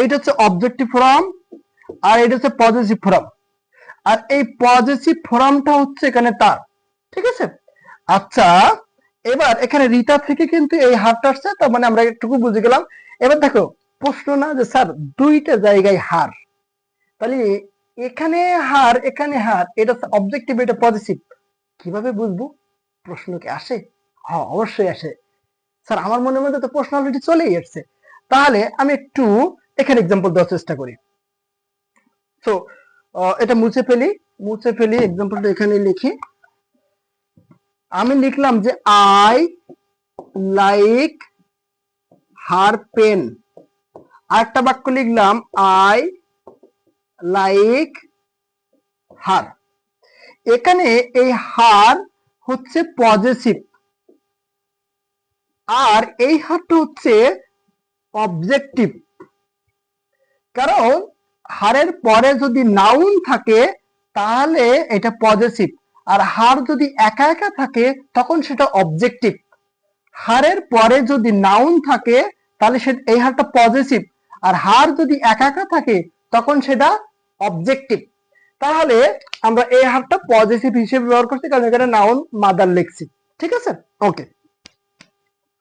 এইটা হচ্ছে objective form আর এটা হচ্ছে পজেসিভ ফর্ম, আর এই পজেসিভ ফর্মটা হচ্ছে এখানে তার, ঠিক আছে। আচ্ছা, এবার এখানে রিতা থেকে কিন্তু এই হারটা আসছে, তার মানে আমরা একটুকু বুঝে গেলাম। এবার দেখো প্রশ্ন না যে স্যার দুইটা জায়গায় হার, তাহলে এখানে হার এখানে হার, এটা অবজেক্টিভ এটা পজিটিভ, কিভাবে বুঝবো? প্রশ্ন কি আসে? হ্যাঁ অবশ্যই আসে স্যার, আমার মনের মধ্যে তো প্রশ্ন অলরেডি চলেই আসছে। তাহলে আমি একটু এখানে এক্সাম্পল দেওয়ার চেষ্টা করি। তো এটা মুছে ফেলি এক্সাম্পলটা এখানে লিখি। আমি লিখলাম যে আই লাইক হার পেন, আরেকটা বাক্য লিখলাম আই লাইক হার। এখানে এই হার হচ্ছে পজিটিভ আর এই হারটা হচ্ছে অবজেক্টিভ, কারণ হারের পরে যদি নাউন থাকে তাহলে এটা পজিটিভ, আর হার যদি একা একা থাকে তখন সেটা অবজেক্টিভ। হারের পরে যদি নাউন থাকে তাহলে এই হারটা পজিটিভ, আর হার যদি একা একা থাকে তখন সেটা অবজেক্টিভ। তাহলে আমরা এই হারটা পজিটিভ হিসেবে ব্যবহার করছি, কারণ এখানে নাউন মাদার লিখছি, ঠিক আছে। ওকে।